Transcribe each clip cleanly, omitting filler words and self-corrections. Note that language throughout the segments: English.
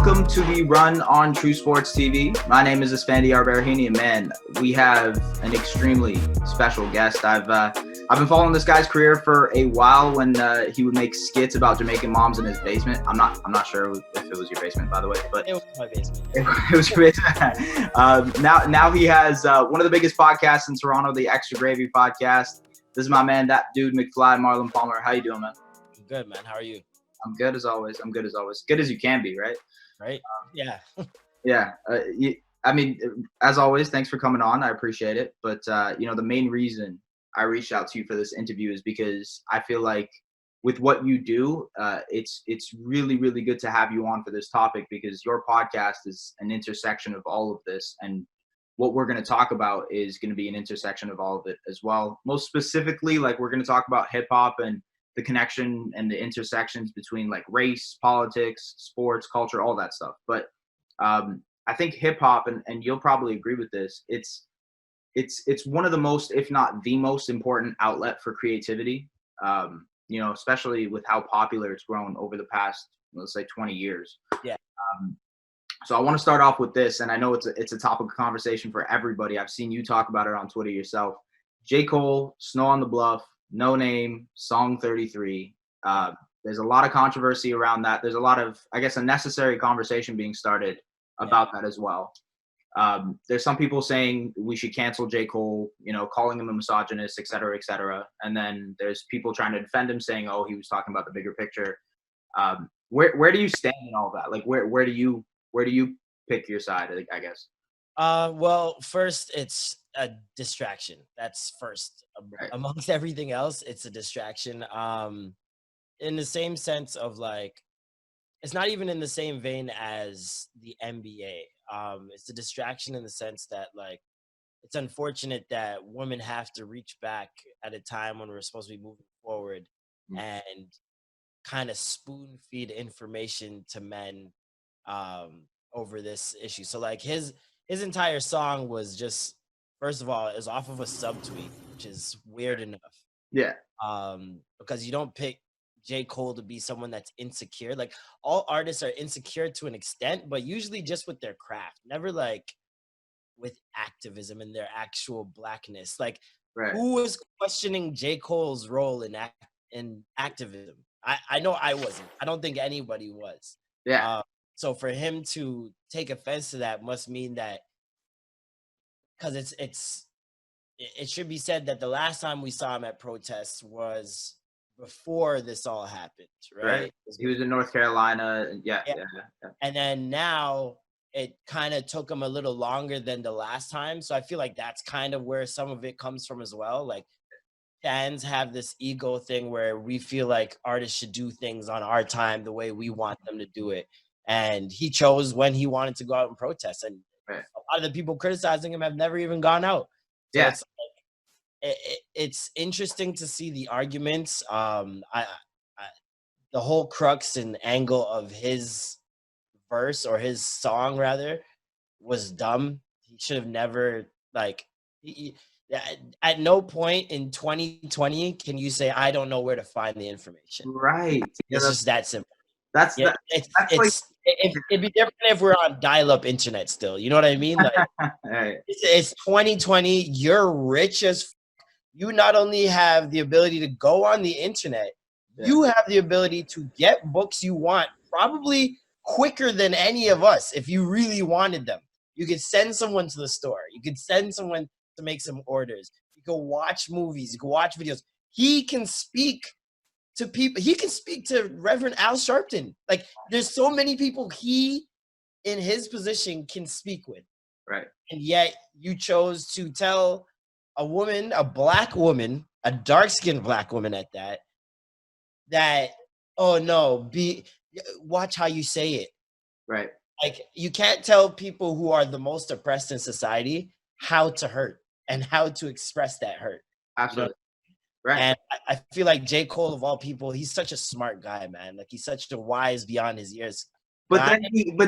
welcome to the Run on True Sports TV. My name is Esfandiar Baraheni, and man, we have an extremely special guest. I've been following this guy's career for a while. When he would make skits about Jamaican moms in his basement. I'm not sure if it was your basement, by the way, but it was my basement. It was your basement. Now he has one of the biggest podcasts in Toronto, the Extra Gravy podcast. This is my man, that dude McFly, Marlon Palmer. How you doing, man? I'm good, man. How are you? I'm good as always. Good as you can be, right? Right? Yeah. Yeah. I mean, as always, thanks for coming on. I appreciate it. But, the main reason I reached out to you for this interview is because I feel like with what you do, it's really, really good to have you on for this topic, because your podcast is an intersection of all of this. And what we're going to talk about is going to be an intersection of all of it as well. Most specifically, like, we're going to talk about hip hop and the connection and the intersections between like race, politics, sports, culture, all that stuff. But I think hip hop, and you'll probably agree with this, it's one of the most, if not the most important outlet for creativity, especially with how popular it's grown over the past, let's say 20 years. Yeah. So I want to start off with this, and I know it's a topic of conversation for everybody. I've seen you talk about it on Twitter yourself. J.Cole, Snow on the Bluff, Noname, Song 33. There's a lot of controversy around that. There's a lot of, I guess, a necessary conversation being started about that as well. There's some people saying we should cancel J. Cole, calling him a misogynist, et cetera, et cetera. And then there's people trying to defend him, saying, oh, he was talking about the bigger picture. Where do you stand in all that? Like, where do you pick your side, I guess? Well, first, it's a distraction. That's first. Right. Amongst everything else, it's a distraction. In the same sense of, like, it's not even in the same vein as the NBA. It's a distraction in the sense that, like, it's unfortunate that women have to reach back at a time when we're supposed to be moving forward and kind of spoon feed information to men over this issue. So, like, his entire song was just, first of all, is off of a subtweet, which is weird enough. Yeah. Because you don't pick J. Cole to be someone that's insecure. Like, all artists are insecure to an extent, but usually just with their craft, never like with activism and their actual blackness. Like, right. Who was questioning J. Cole's role in activism? I know I wasn't. I don't think anybody was. Yeah. So for him to take offense to that must mean that, because it should be said that the last time we saw him at protests was before this all happened, right? He was in North Carolina. Yeah. And then now it kind of took him a little longer than the last time. So I feel like that's kind of where some of it comes from as well. Like, fans have this ego thing where we feel like artists should do things on our time the way we want them to do it. And he chose when he wanted to go out and protest. And a lot of the people criticizing him have never even gone out. So it's like, it's interesting to see the arguments. The whole crux and angle of his verse, or his song rather, was dumb. He should have never, like, at no point in 2020 can you say, I don't know where to find the information. Right. It's just that simple. It'd be different if we're on dial-up internet still. You know what I mean? Like, it's 2020. You're rich as you not only have the ability to go on the internet, you have the ability to get books you want probably quicker than any of us if you really wanted them. You could send someone to the store. You could send someone to make some orders. You can watch movies. You can watch videos. He can speak to people. He can speak to Reverend Al Sharpton. Like, there's so many people he, in his position, can speak with. Right. And yet you chose to tell a woman, a black woman, a dark-skinned black woman at that, oh no, watch how you say it. Right. Like, you can't tell people who are the most oppressed in society how to hurt and how to express that hurt. Absolutely. Right. And I feel like J. Cole, of all people, he's such a smart guy, man. Like, he's such a wise beyond his years. But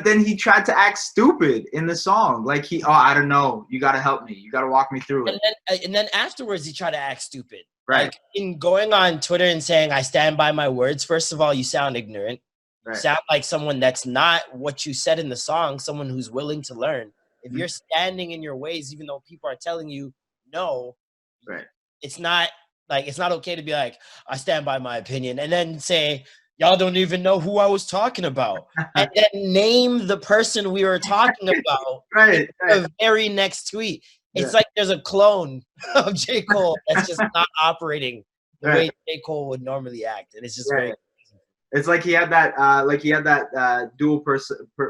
then he tried to act stupid in the song. Like, I don't know. You got to help me. You got to walk me through it. And then afterwards, he tried to act stupid. Right. Like, in going on Twitter and saying, I stand by my words, first of all, you sound ignorant. You Right. sound like someone that's not what you said in the song, someone who's willing to learn. If Mhm. you're standing in your ways, even though people are telling you no, Right. it's not like it's not okay to be like, I stand by my opinion, and then say, y'all don't even know who I was talking about. And then name the person we were talking about in Right. Right. the very next tweet. It's Yeah. like there's a clone of J. Cole that's just not operating the Right. way J. Cole would normally act. And it's just Yeah. very It's like he had that dual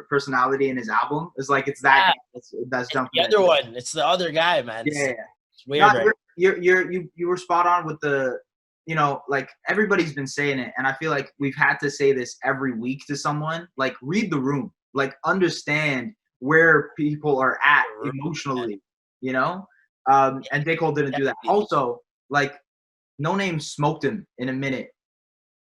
personality in his album. It's like it's that yeah, guy that's it's jumping the in. other one. It's the other guy, man. Yeah, yeah, yeah. It's No, weird, right? you were spot on with the, like everybody's been saying it, and I feel like we've had to say this every week to someone. Like, read the room, like understand where people are at emotionally, you know. And J. Cole didn't do that. Also, like, No Name smoked him in a minute,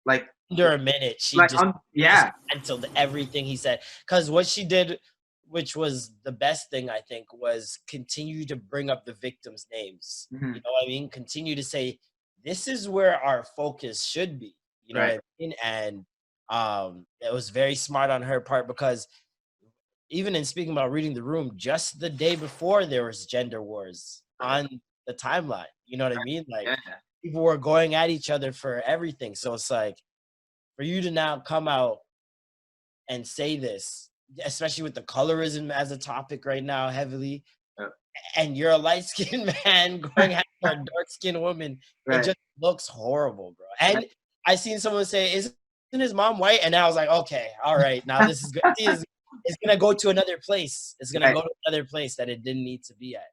like, Under a minute, she just yeah, dismantled everything he said. Because what she did, which was the best thing I think, was continue to bring up the victims' names. You mhm, know what I mean? Continue to say, this is where our focus should be. You know what right, I mean? And it was very smart on her part because even in speaking about reading the room, just the day before there was gender wars right, on the timeline. You know what I mean? Like yeah, people were going at each other for everything. So it's like for you to now come out and say this, especially with the colorism as a topic right now, heavily, yeah, and you're a light skinned man going after a dark skinned woman, it right. just looks horrible, bro. And I seen someone say, "Isn't his mom white?" And I was like, "Okay, all right, now this is good. It's gonna go to another place. It's gonna Right. go to another place that it didn't need to be at."